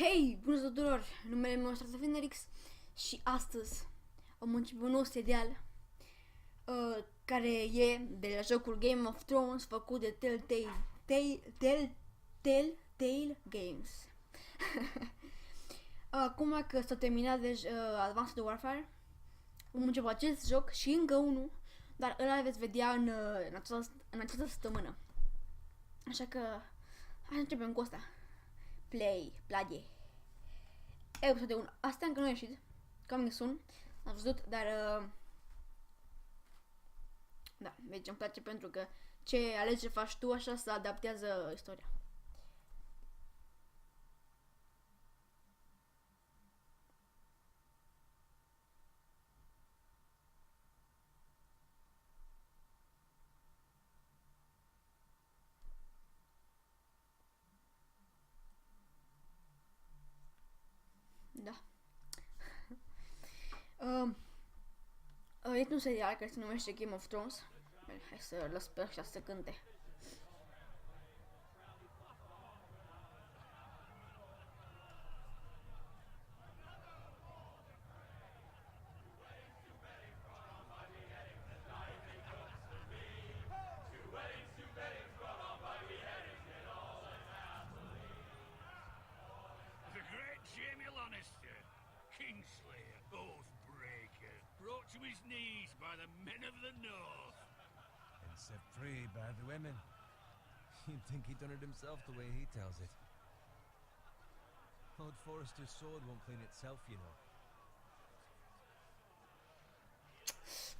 Hei, bună tuturor! Numele meu este Fenrix și astăzi am început un nou serial care e de la jocul Game of Thrones făcut de Telltale Games. Acum că s-a terminat Advanced Warfare, am început acest joc și încă unul, dar ăla veți vedea în această săptămână. Așa că hai să începem cu asta. Plage. Episodul 1. Asta încă nu a ieșit. Coming soon. Am văzut, dar da, deci îmi place pentru că ce alegi să faci tu, așa se adaptează istoria. Da. Este un serial care se numește Game of Thrones. Bine, hai să lăs pe ăștia să cânte. The great Jamie Lannister, Kingslayer, Oathbreaker, brought to his knees by the men of the North. And set free by the women. You'd think he'd done it himself the way he tells it. Lord Forrester's sword won't clean itself, you know.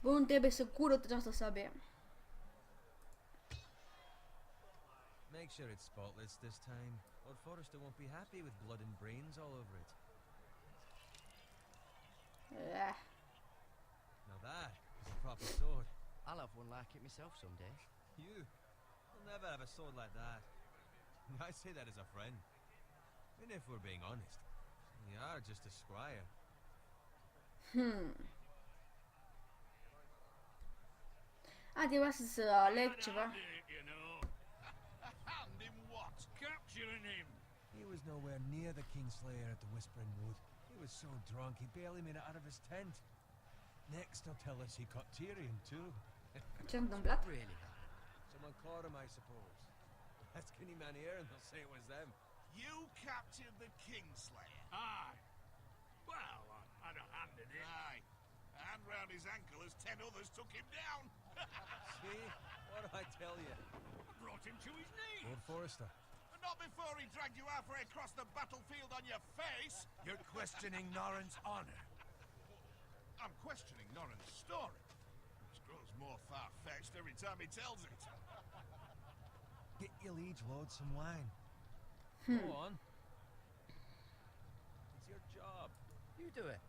Bun, trebuie să curăț această sabie. Make sure it's spotless this time. Lord Forrester won't be happy with blood and brains all over it. Now that is a proper sword. I'll have one like it myself someday. You'll never have a sword like that. I say that as a friend. And if we're being honest, you are just a squire. Trebuia să aleg ceva. You know. And in what? Capturing him. He was nowhere near the Kingslayer at the Whispering Wood. He was so drunk he barely made it out of his tent. Next he'll tell us he caught Tyrion too. Ce a întâmplat? Really happened. Someone caught him, I suppose. Ask any man here and they'll say it was them. You captured the Kingslayer. Aye. Well, I had a hand in it. Aye. A hand round his ankle as 10 others took him down. See? What do I tell you? I brought him to his knees. Lord Forrester. But not before he dragged you halfway across the battlefield on your face. You're questioning Norrin's honor. I'm questioning Norrin's story. It grows more far-fetched every time he tells it. Get your liege lord some wine. Go on. It's your job. You do it.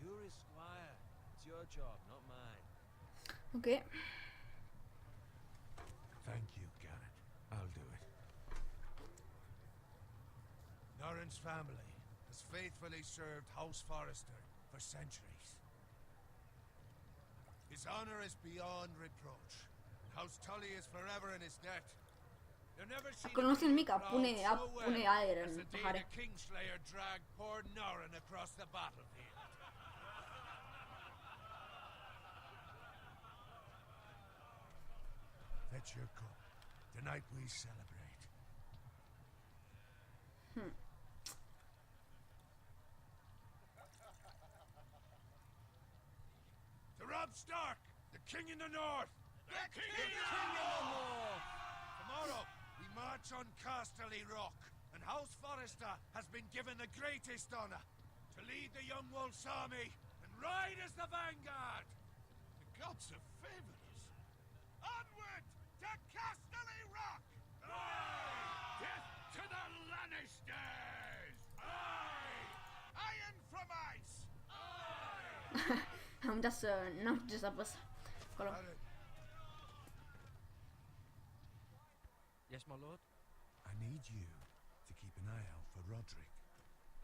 You're his squire. It's your job, not mine. Ok. Thank you, Garrett. I'll do it. Norrin's family has faithfully served House Forrester for centuries. His honor is beyond reproach. House Tully is forever in his debt. You've never seen Acolo nu este nimic, pune pune aer as în the day pahare. the Kingslayer dragged poor Norrin across the battlefield. Fetch your cup. Tonight we celebrate. To Robb Stark, the King in the North! The King in the North! Tomorrow, we march on Casterly Rock, and House Forrester has been given the greatest honor to lead the Young Wolf's army and ride as the vanguard! The gods have favored us. Onward to Casterly Rock! Death to the Lannisters. Aye! Iron from ice! Am uitat să... n-am știut ce să apăs. Acolo. Yes, my lord? I need you to keep an eye out for Roderick.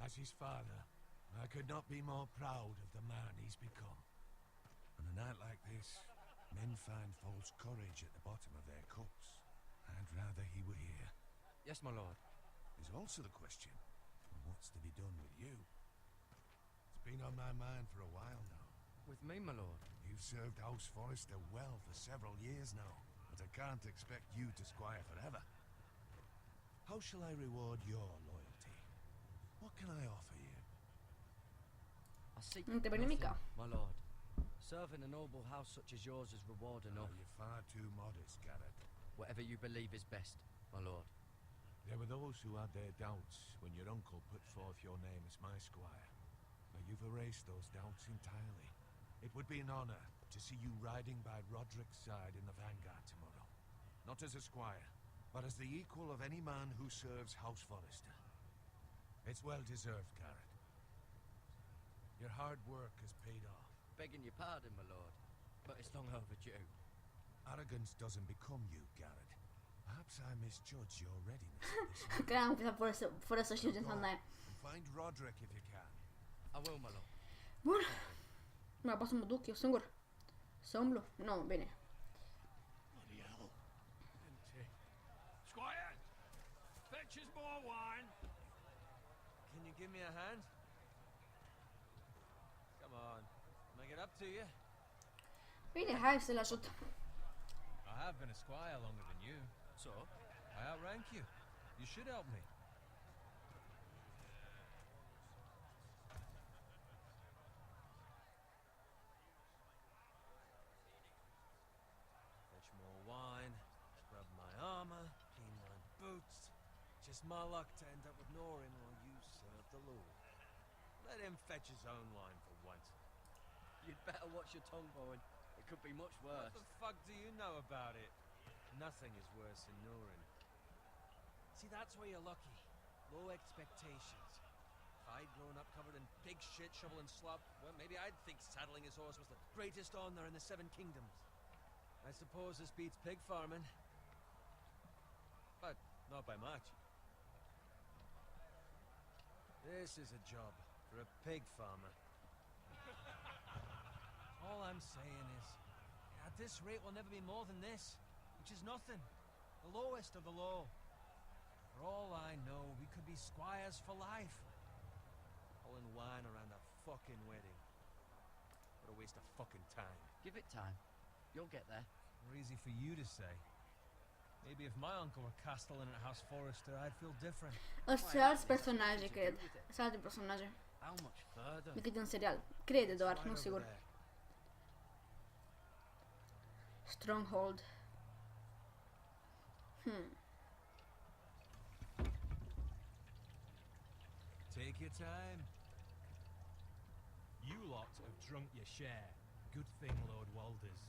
As his father, I could not be more proud of the man he's become. On a night like this, men find false courage at the bottom of their cups. I'd rather he were here. Yes, my lord. There's also the question, what what's to be done with you. It's been on my mind for a while now. With me, my lord. You've served House Forrester well for several years now, but I can't expect you to squire forever. How shall I reward your loyalty? What can I offer you? I seek Nu te nothing, nimica. my lord. Serving a noble house such as yours is reward No, enough. you're far too modest, Garrett. Whatever you believe is best, my lord. There were those who had their doubts when your uncle put forth your name as my squire. But you've erased those doubts entirely. It would be an honor to see you riding by Roderick's side in the vanguard tomorrow. Not as a squire, but as the equal of any man who serves House Forrester. It's well deserved, Garrett. Your hard work has paid off. Begging your pardon, my lord, but it's long overdue. Arrogance doesn't become you, Garrett. Perhaps I misjudge your readiness at this moment. Credeam că fără să știu ce înseamnă aia. And find Roderick if you can. I will, my lord. Bun. Mai pot să mă duc eu singur? Să umblu? Nu, bine. Bloody hell. Empty. Squire, fetch us more wine. Can you give me a hand? Come on, can I get up to you? Bine, hai să-l ajut. I have been a squire longer than you. So, I outrank you. You should help me. Fetch more wine, scrub my armor, clean my boots. Just my luck to end up with Norin while you serve the Lord. Let him fetch his own wine for once. you'd better watch your tongue, Bowen. It could be much What worse. the fuck do you know about it? Nothing is worse than Norin. See, that's why you're lucky. Low expectations. If I'd grown up covered in pig shit, shovel and slop, well, maybe I'd think saddling his horse was the greatest honor in the Seven Kingdoms. I suppose this beats pig farming. But not by much. This is a job for a pig farmer. All I'm saying is, at this rate we'll never be more than this, which is nothing. The lowest of the low. For all I know, we could be squires for life. Pulling wine around a fucking wedding. What a waste of fucking time. Give it time. You'll get there. More easy for you to say. Maybe if my uncle were castellan at House Forrester, I'd feel different. Sunt alți personaje, cred. Sunt alte personaje How much further? decât în serial. Crede doar, Right nu over sigur. there. Stronghold. Take your time. You lot have drunk your share. Good thing Lord Walder's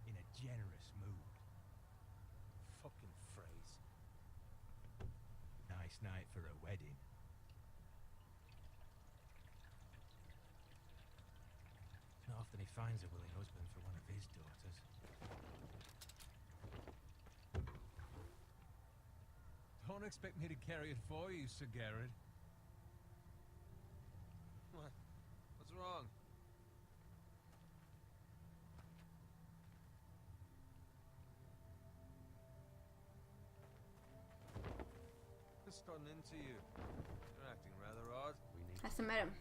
in a generous mood. Fucking phrase. Nice night for a wedding. Not often he finds a willing husband for one of his daughters. Don't expect me to carry it for you, Sir Garrett. What? What's wrong? What's gotten into you? You're acting rather odd. We need Hai să mergem.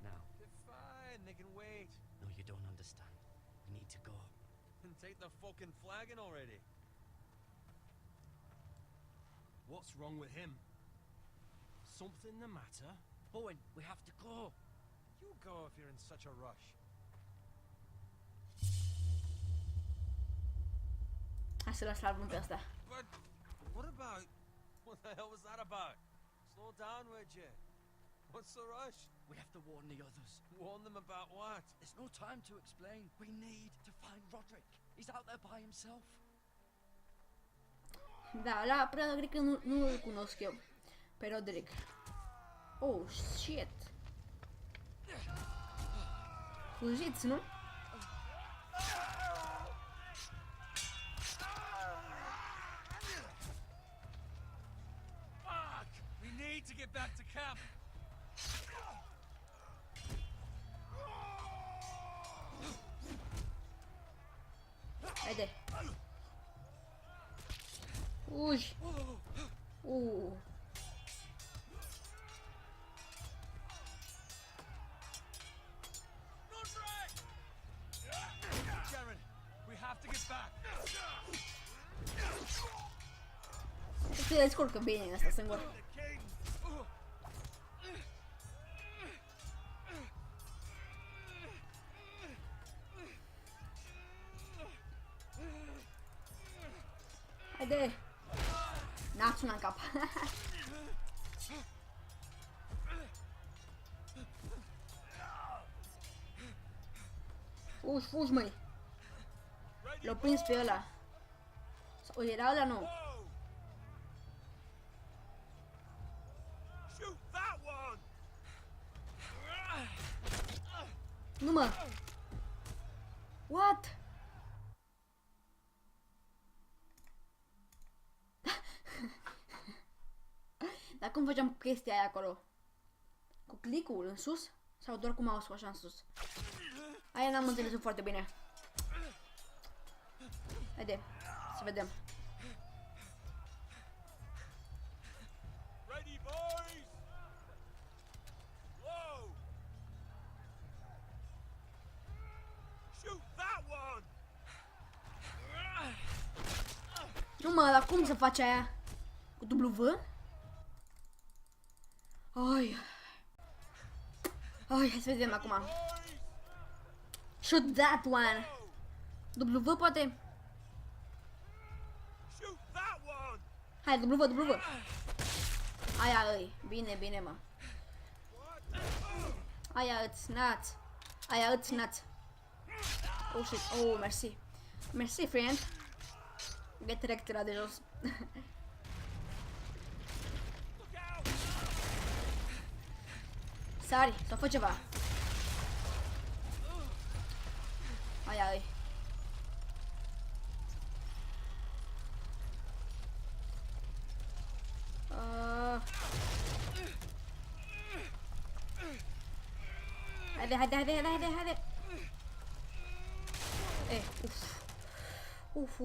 now. They're fine, they can wait. No, you don't understand. We need to go. And take the fucking flagon already. What's wrong with him? Something the matter? Bowen, we have to go. You go if you're in such a rush. Hai să-l salvăm pe ăsta. But what about... What the hell was that about? Slow down, would you? What's the rush? We have to warn the others. Warn them about what? There's no time to explain. We need to find Roderick. He's out there by himself. Da, la prea cred că nu îl cunosc eu. Pe Roderick. Oh, shit. Fugiți, nu? Fuck! We need to get back to camp. Haide. Fugi. Se descurcă bine asta singur. Haide! N-ați una în cap. Fugi, fugi, măi! L-au prins pe ăla. Sau era ăla, nu? Nu mă! What? Dar cum făceam chestia aia acolo? Cu clicul în sus? Sau doar cu mouse-ul așa în sus? Aia n-am înțeles foarte bine. Haide, să vedem. Ready, boys? Whoa! Shoot that one! Nu mă, dar cum să faci aia? Cu W? Ai. Ai, hai să vedem acum. Shoot that one. W poate? Shoot that one! Hai, W. Aia îi. Bine, bine, mă. Aia îți nați. Aia îți nați. Oh, shit. Oh, mersi. Mersi, friend. Get wrecked la de jos. Sari, sau fă ceva. Aia îi. Haide. Uf.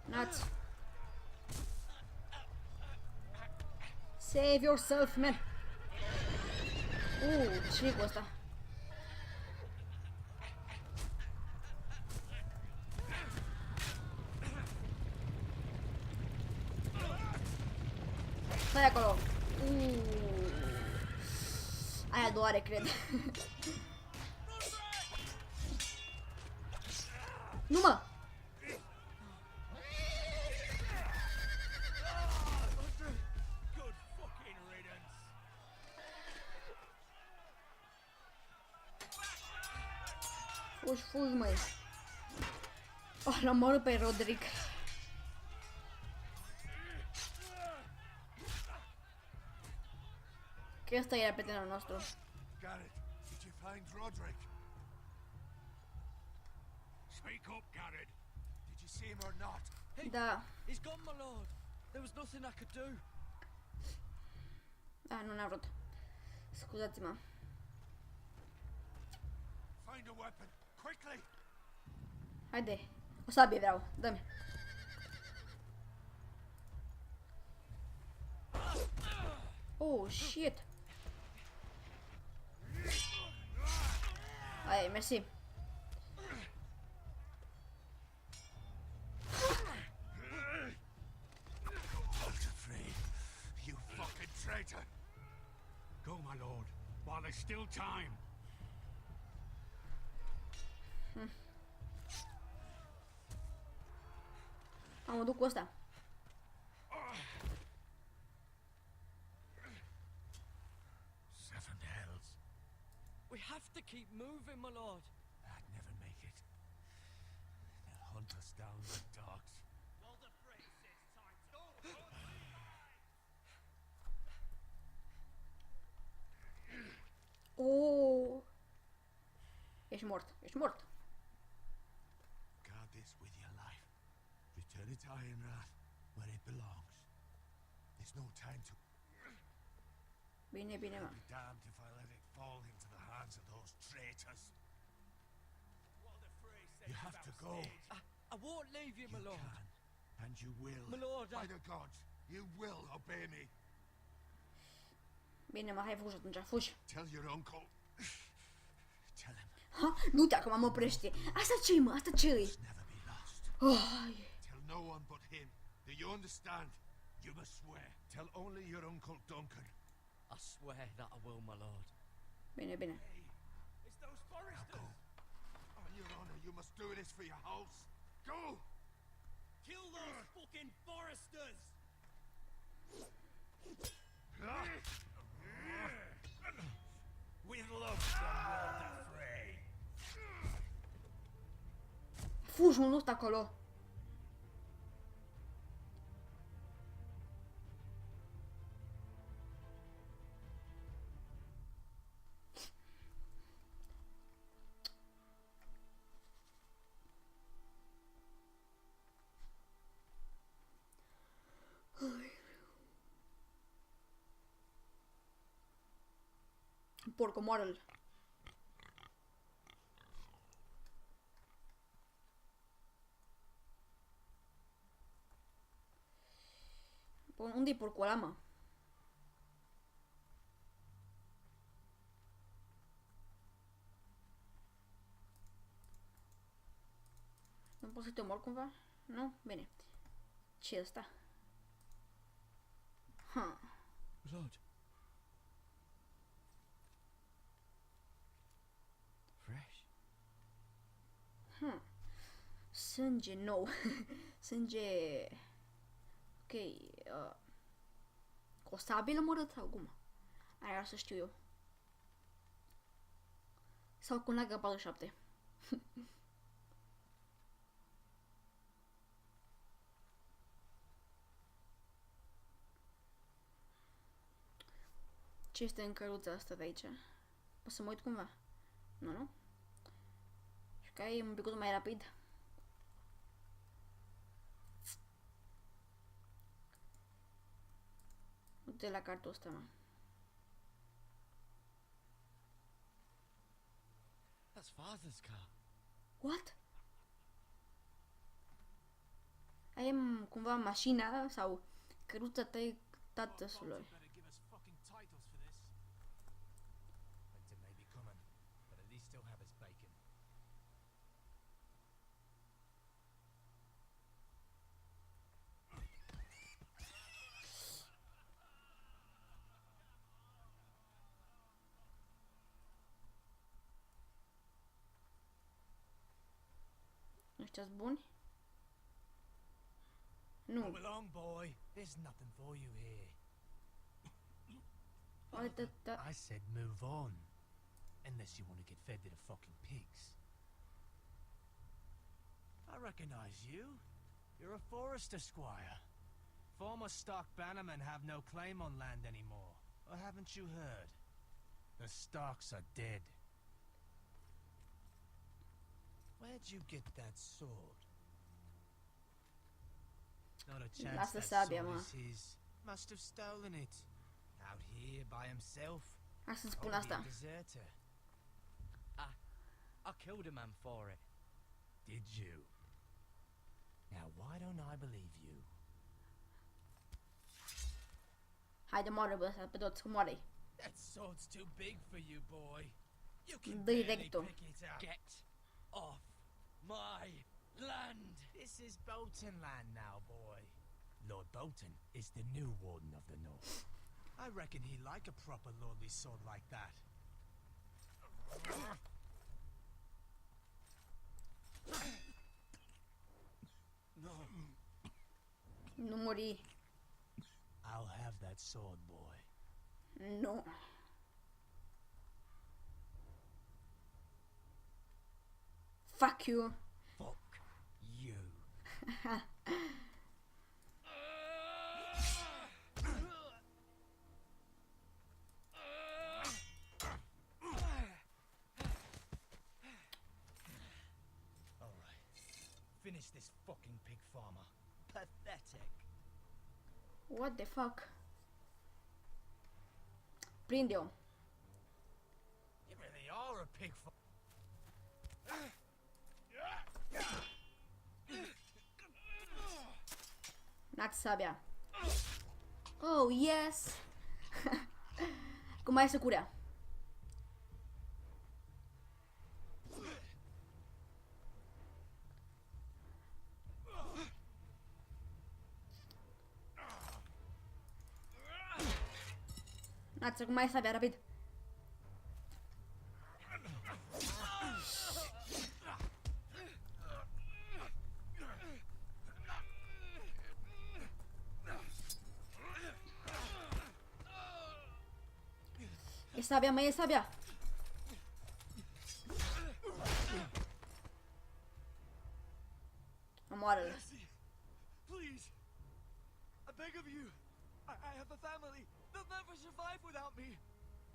Nuts. Save yourself, man. Ce-i cu ăsta? Stai acolo. Aia doare, cred. Nu mă! Good fucking riddance! Fugi, măi. Oh, l-am omorât pe Roderick. Că ăsta era prietenul nostru. Garrett, did you find Roderick? Speak up, Garrett. Did you see him or not? Da. He's gone, my lord. There was nothing I could do. Da, nu n-am vrut. Scuzați-mă. Find a weapon, quickly! Haide. O sabie vreau. Dă-mi. Oh, shit. Hai, mersi. Afraid, you fucking traitor! Go, my lord, while there's still time. Mă duc cu ăsta. Seven hells. We have to keep moving, my lord. I'd never make it. They'll hunt us down like dogs. Oh. Ești mort. Guard this with your life. Return it to Ironrath, where it belongs. There's no time to... Bine, mă. I'll be damned if I let it fall into the hands of those traitors. You have to go. I won't leave you, my You lord. can, and you will. My lord, By the gods, you will obey me. Bine, mă, hai fugi atunci, fugi. Tell your uncle Ha? Nu uite, acum mă oprește. Asta ce-i, mă? Asta ce-i? Never be lost. Oh, Tell no one but him. Do you understand? You must swear. Tell only your Uncle Duncan. I swear that I will, my lord. bine, bine. It's those foresters! On your honor, you must do this for your house. Go! Kill those fucking foresters! We've lost the world afraid. Fugi unul ăsta acolo. Porco, moară-l. Unde-i porcul ăla, mă? Nu pot să te omor cumva? Nu? Bine. Ce-i ăsta? Ha. Blood. Fresh. Sânge nou. Sânge... Ok. Cu o sabie omorât sau cum? Aia să știu eu. Sau cu un AK-47. Ce este în căruța asta de aici? Pot să mă uit cumva? Nu, nu? Și că e un pic mai rapid. Uite la cartul ăsta, mă. That's father's car. What? Aia e cumva mașina sau căruța tatăsului. Better give us fucking titles for this. Winter may be coming, but at least still have his bacon. Ăștia-s buni? Nu. Come along, boy. There's nothing for you here. Uite, I said move on. Unless you want to get fed to the fucking pigs. I recognize you. You're a forester squire. Former stock bannermen have no claim on land anymore. Or haven't you heard? The Starks are dead. Where'd you get that sword? Not a chance Lasă that sabia, sword mă. is his. Must have stolen it. Out here by himself. Hai să spun Probably a asta. deserter. I killed a man for it. Did you? Now why don't I believe you? Haide, moară, bă, ăsta pe toți, moare-i. That sword's too big for you, boy. You can Dă-i barely rectul. pick it up. Get off my land! This is Bolton land now, boy. Lord Bolton is the new Warden of the North. I reckon he'd like a proper lordly sword like that. Nu muri. I'll have that sword, boy. Nu. Fuck you. Fuck you. All right. Finish this fucking pig farmer. Pathetic. What the fuck? Prinde-o. You really are a pig farmer. N-ați sabia. Oh, yes! Cum mai să curea. viață, cum mai e sabia, rapid. E sabia, mă, e sabia. Omoară-l. Mercy, please. I beg of you. I have a family. They'll never survive without me.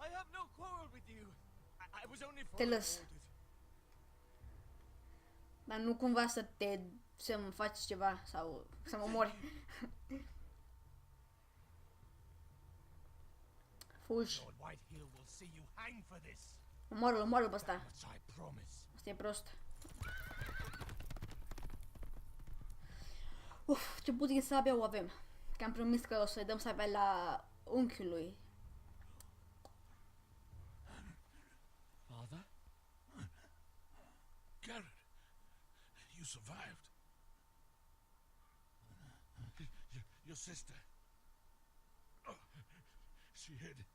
I have no quarrel with you. I was only Te lăs. Dar nu cumva să-mi faci ceva sau să mă omori. Fugi. Lord Whitehill will see you hang for this. Omoară-l pe ăsta. Much I promise. Asta e prost. Uf, ce puțin sabia o avem. Că am promis că o să-i dăm sabia la unchiul lui. Father? Garrett, you survived. Your sister. Oh, she hid.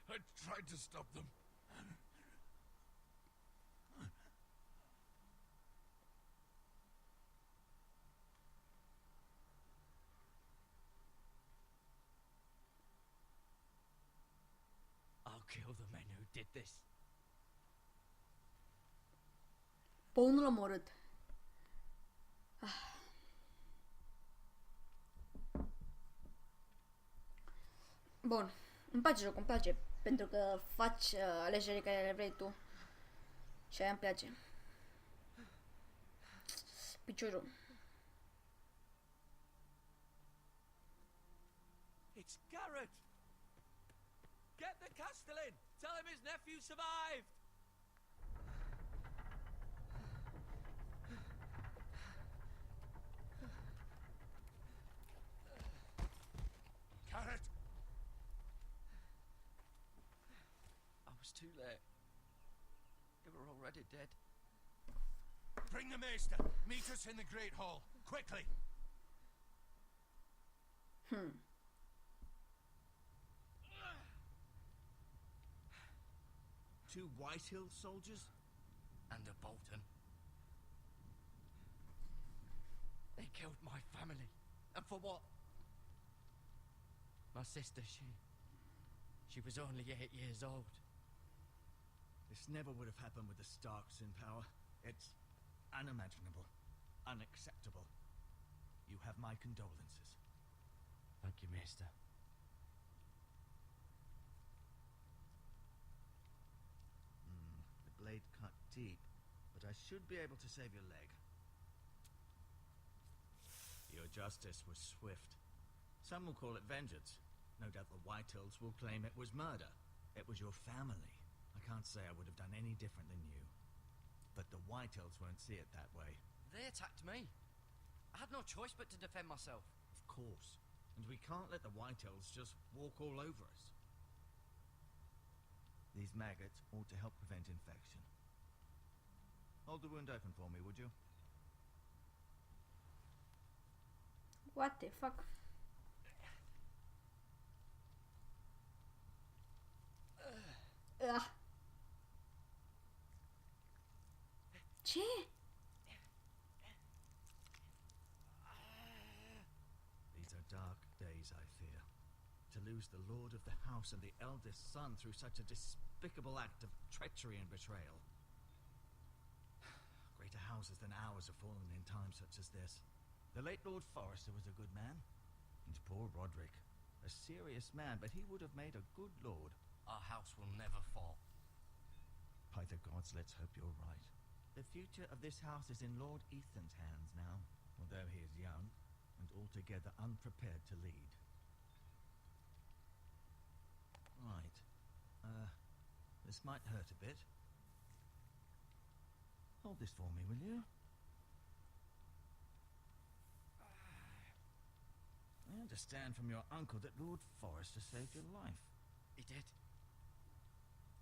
I tried to stop them. I'll kill the men who did this. Pe unul l-a omorât. Bun. Îmi place jocul, îmi place. Pentru că faci alegerile care le vrei tu. Și aia îmi place. Piciorul. It's Garrett! Get the Castellan! Tell him his nephew survived! Garrett! I was too late. They were already dead. Bring the maester. Meet us in the Great Hall. Quickly! Two Whitehill soldiers? And a Bolton. They killed my family. And for what? My sister, she was only 8 years old. This never would have happened with the Starks in power. It's unimaginable. Unacceptable. You have my condolences. Thank you, Maester. The blade cut deep, but I should be able to save your leg. Your justice was swift. Some will call it vengeance. No doubt the Whitehills will claim it was murder. It was your family. I can't say I would have done any different than you. But the Whitehills won't see it that way. They attacked me. I had no choice but to defend myself. Of course. And we can't let the Whitehills just walk all over us. These maggots ought to help prevent infection. Hold the wound open for me, would you? What the fuck? Ce? These are dark days, I fear. To lose the lord of the house and the eldest son through such a despicable act of treachery and betrayal. Greater houses than ours have fallen in times such as this. The late Lord Forrester was a good man. And poor Roderick. A serious man, but he would have made a good lord. Our house will never fall. By the gods, let's hope you're right. The future of this house is in Lord Ethan's hands now, although he is young and altogether unprepared to lead. Right. This might hurt a bit. Hold this for me, will you? I understand from your uncle that Lord Forrester saved your life. He did.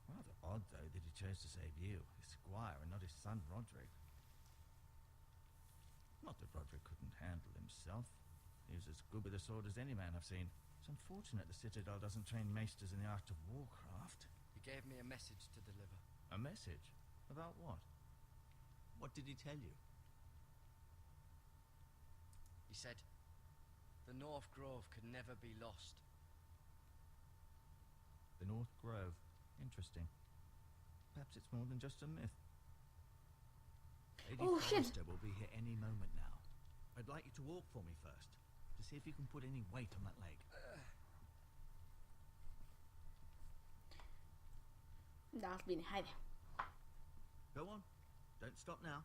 Rather odd, though, that he chose to save you, his squire, and not his son Roderick. Not that Roderick couldn't handle himself. He was as good with a sword as any man I've seen. It's unfortunate the Citadel doesn't train maesters in the art of warcraft. He gave me a message to deliver. A message? About what? What did he tell you? He said, the North Grove could never be lost. The North Grove. Interesting. Perhaps it's more than just a myth. Lady Forrester will be here any moment now. I'd like you to walk for me first, to see if you can put any weight on that leg. Da, bine, haide. Go on. Don't stop now.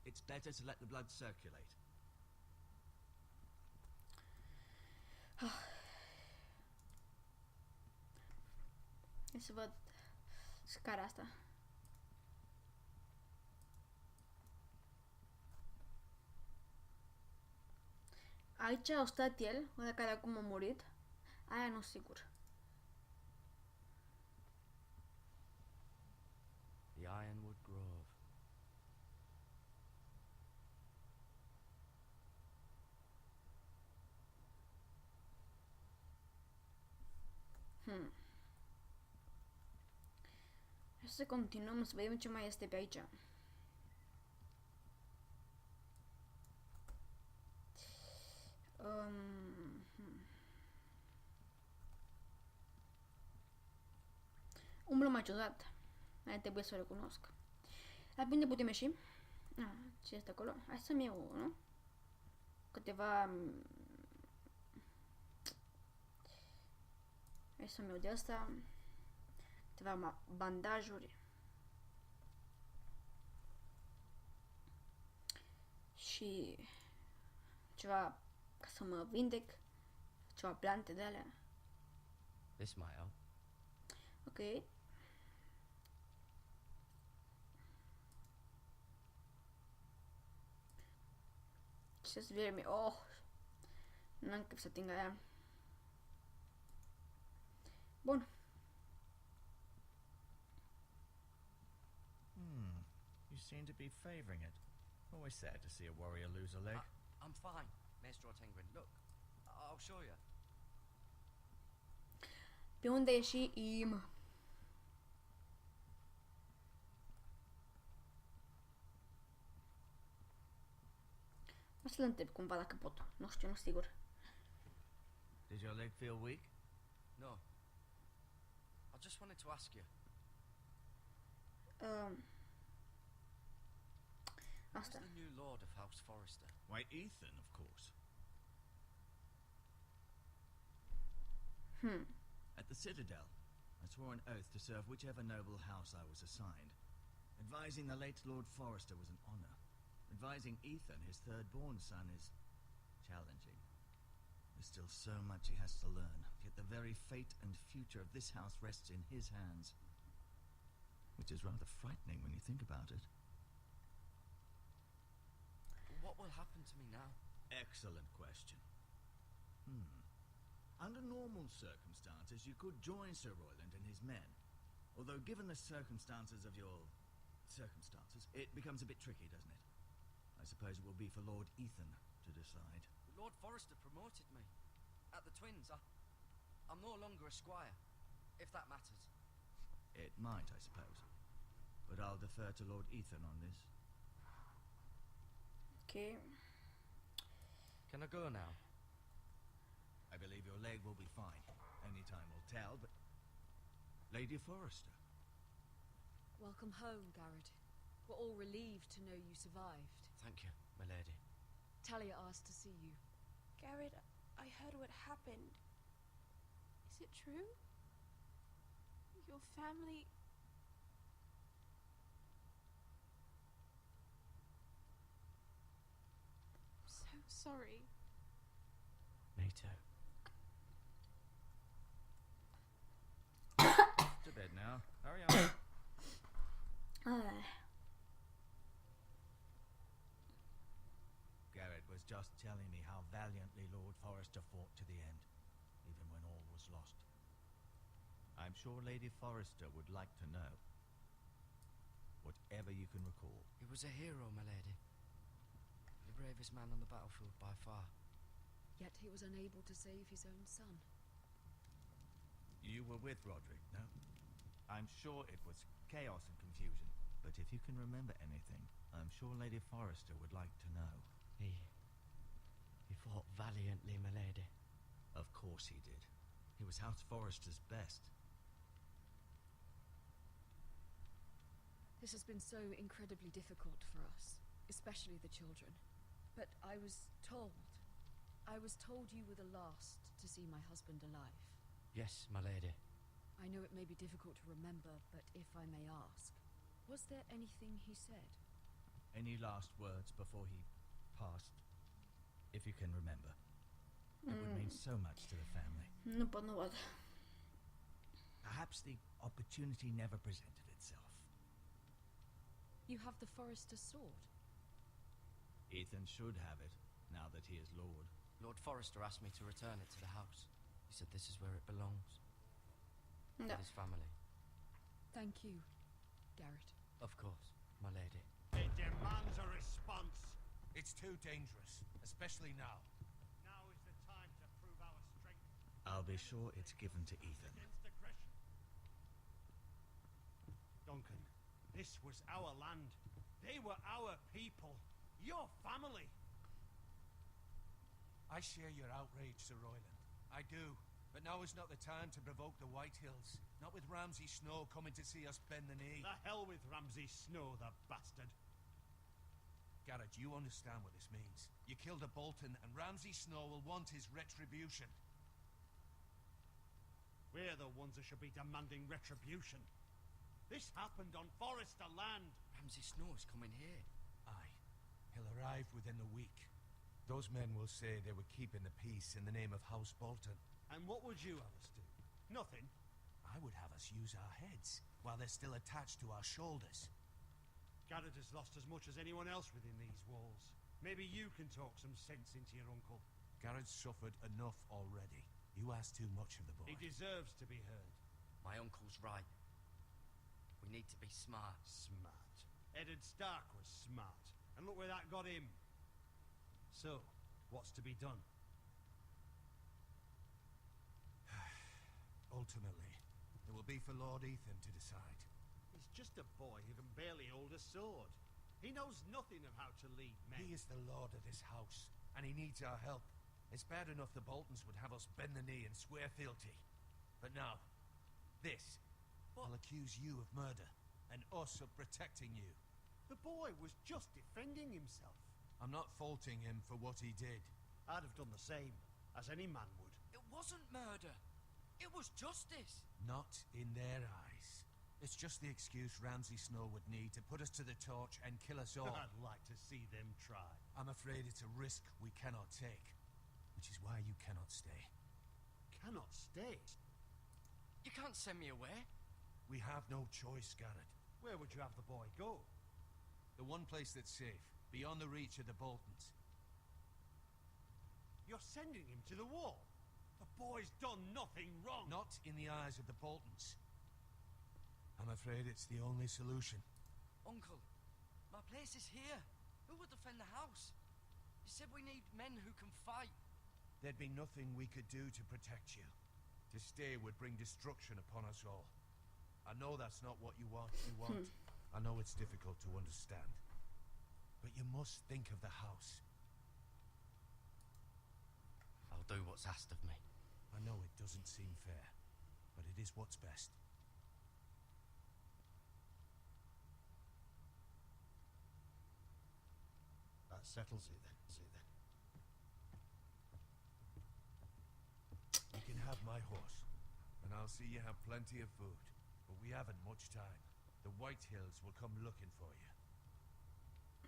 It's better to let the blood circulate. Hai să văd scara asta. Aici a stat el, ăla care acum a murit. Aia nu sigur. The Ironwood Grove. Hai să continuăm să vedem ce mai este pe aici. Umblă mai ciudat. Aia trebuie să o recunosc. Dar bine putem ieși? Ce este acolo? Hai să-mi iau, nu? Câteva... Hai să-mi iau de asta. Câteva bandajuri. Și... ceva ca să mă vindec. Ceva plante de alea. This might help. Ok. Ce-s verme. Oh! N-am chef să ating aia. Bun. You seem to be favoring it. Always sad to see a warrior lose a leg. I'm fine, Maestro Tengrin. Look, I'll show you. Pe unde ieșim? O să-l întreb cumva dacă pot. Nu știu, nu sigur. Did your leg feel weak? No. I just wanted to ask you. Who's Asta. the new Lord of House Forrester? Why, Ethan, of course. At the Citadel, I swore an oath to serve whichever noble house I was assigned. Advising the late Lord Forrester was an honor. Advising Ethan, his third-born son, is challenging. There's still so much he has to learn, yet the very fate and future of this house rests in his hands. Which is rather frightening when you think about it. What will happen to me now? Excellent question. Under normal circumstances, you could join Sir Royland and his men. Although given the circumstances of your... circumstances, it becomes a bit tricky, doesn't it? I suppose it will be for Lord Ethan to decide. Lord Forrester promoted me. At the Twins, I'm no longer a squire, if that matters. It might, I suppose. But I'll defer to Lord Ethan on this. Ok. Can I go now? I believe your leg will be fine. Only time will tell, but... Lady Forrester. Welcome home, Garrett. We're all relieved to know you survived. Thank you, my lady. Talia asked to see you. Garrett, I heard what happened. Is it true? Your family... I'm so sorry. Me too. To bed now. Hurry on. Garrett was just telling me how valiantly Lord Forrester fought to the end, even when all was lost. I'm sure Lady Forrester would like to know. Whatever you can recall. He was a hero, my lady. He the bravest man on the battlefield by far. Yet he was unable to save his own son. You were with Roderick, no? I'm sure it was chaos and confusion, but if you can remember anything, I'm sure Lady Forrester would like to know. He fought valiantly, my lady. Of course he did. He was House Forrester's best. This has been so incredibly difficult for us, especially the children. But I was told you were the last to see my husband alive. Yes, my lady. I know it may be difficult to remember, but if I may ask, was there anything he said? Any last words before he passed? If you can remember. It would mean so much to the family. Nu pot, nu văd. Perhaps the opportunity never presented itself. You have the Forrester's sword. Ethan should have it, now that he is Lord. Lord Forrester asked me to return it to the house. He said this is where it belongs. Da. With his family. Thank you, Garrett. Of course, my lady. It demands a response. It's too dangerous, especially now. Now is the time to prove our strength I'll be sure it's given to Ethan. against aggression. Duncan, this was our land. They were our people. Your family. I share your outrage, Sir Royland. I do. But now is not the time to provoke the Whitehills. Not with Ramsay Snow coming to see us bend the knee. The hell with Ramsay Snow, the bastard. Garrett, you understand what this means. You killed a Bolton, and Ramsay Snow will want his retribution. We're the ones that should be demanding retribution. This happened on Forrester land. Ramsay Snow is coming here. Aye. He'll arrive within the week. Those men will say they were keeping the peace in the name of House Bolton. And what would you have us do? Nothing. I would have us use our heads, while they're still attached to our shoulders. Garrett has lost as much as anyone else within these walls. Maybe you can talk some sense into your uncle. Garrett's suffered enough already. You ask too much of the boy. He deserves to be heard. My uncle's right. We need to be smart. Smart. Eddard Stark was smart. And look where that got him. So, what's to be done? Ultimately, it will be for Lord Ethan to decide. He's just a boy who can barely hold a sword. He knows nothing of how to lead men. He is the lord of this house, and he needs our help. It's bad enough the Boltons would have us bend the knee and swear fealty. But now, this. What? I'll accuse you of murder, and us of protecting you. The boy was just defending himself. I'm not faulting him for what he did. I'd have done the same, as any man would. It wasn't murder. It was justice. Not in their eyes. It's just the excuse Ramsay Snow would need to put us to the torch and kill us all. I'd like to see them try. I'm afraid it's a risk we cannot take, which is why you cannot stay. Cannot stay? You can't send me away. We have no choice, Garrett. Where would you have the boy go? The one place that's safe, beyond the reach of the Boltons. You're sending him to the wall. The boy's done nothing wrong. Not in the eyes of the Boltons. I'm afraid it's the only solution. Uncle, my place is here. Who will defend the house? You said we need men who can fight. There'd be nothing we could do to protect you. To stay would bring destruction upon us all. I know that's not what you want. I know it's difficult to understand. But you must think of the house. I'll do what's asked of me. I know it doesn't seem fair, but it is what's best. That settles it then. You can have my horse, and I'll see you have plenty of food. But we haven't much time. The Whitehills will come looking for you.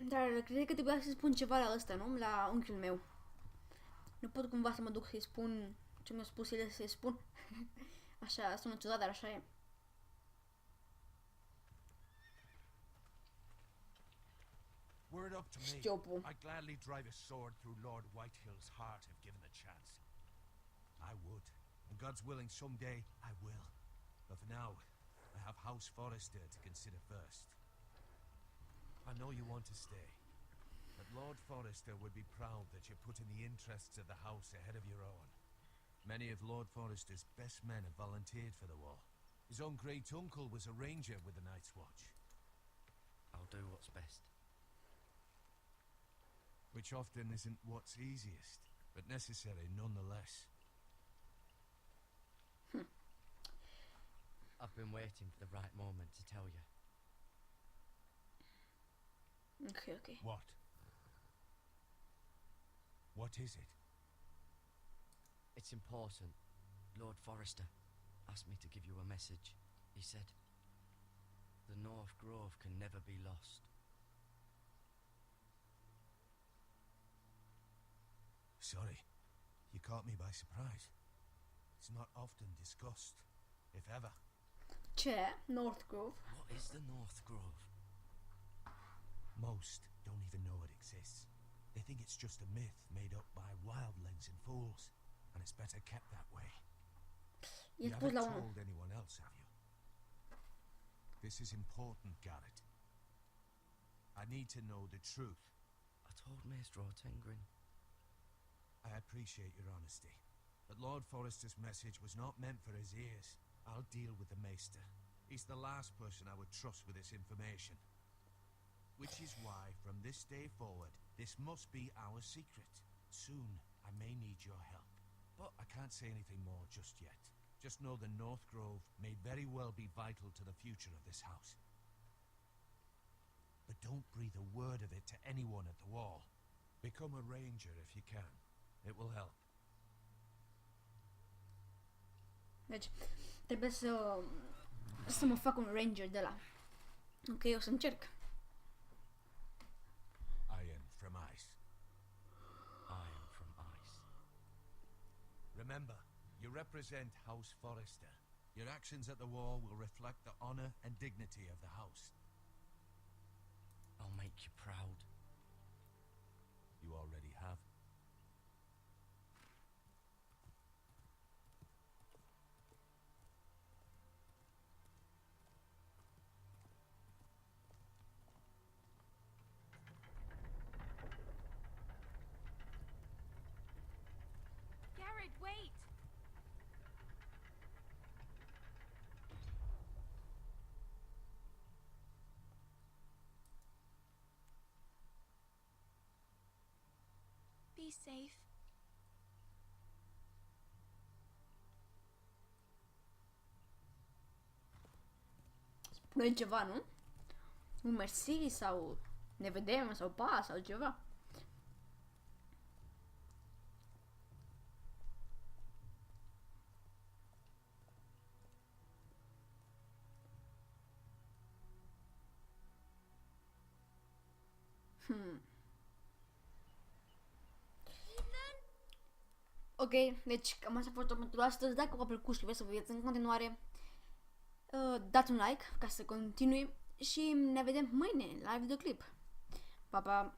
Dar cred că trebuia să spun ceva la ăsta, nu? La unchiul meu. Nu pot cumva să mă duc să-i spun ce mi-a spus el să-i spun. Așa, sună ciudat, dar așa e. Were it up to me, Știopul. I'd gladly drive a sword through Lord Whitehill's heart if given the chance. I would. And God's willing, someday I will. But for now, I have House Forrester to consider first. I know you want to stay. But Lord Forrester would be proud that you're putting the interests of the house ahead of your own. Many of Lord Forrester's best men have volunteered for the war. His own great-uncle was a ranger with the Night's Watch. I'll do what's best. Which often isn't what's easiest, but necessary nonetheless. I've been waiting for the right moment to tell you. Okay. What? What is it? It's important. Lord Forrester asked me to give you a message. He said, the North Grove can never be lost. Sorry, you caught me by surprise. It's not often discussed, if ever. Ce? North Grove? What is the North Grove? Most don't even know it exists. They think it's just a myth made up by wildlings and fools, and it's better kept that way. E You spus haven't la 1. told anyone else, have you? This is important, Garrett. I need to know the truth. I told Maester Ortengrin. I appreciate your honesty, but Lord Forrester's message was not meant for his ears. I'll deal with the Maester. He's the last person I would trust with this information. Which is why, from this day forward, this must be our secret. Soon, I may need your help. But I can't say anything more just yet. Just know the North Grove may very well be vital to the future of this house. But don't breathe a word of it to anyone at the wall. Become a ranger if you can. It will help. Deci, trebuie să mă fac un ranger de la. Ok, o să încerc. Iron from ice. Iron from ice. Remember, you represent House Forrester. Your actions at the war will reflect the honor and dignity of the house. I'll make you proud. You already have. Garrett, wait! Be safe. Spune ceva, nu? Un mersi sau ne vedem sau pa sau ceva. Ok, deci cam asta a fost pentru astăzi. Dacă v-a plăcut și vreți să vă vedeți în continuare, dați un like ca să continui și ne vedem mâine la videoclip. Pa, pa!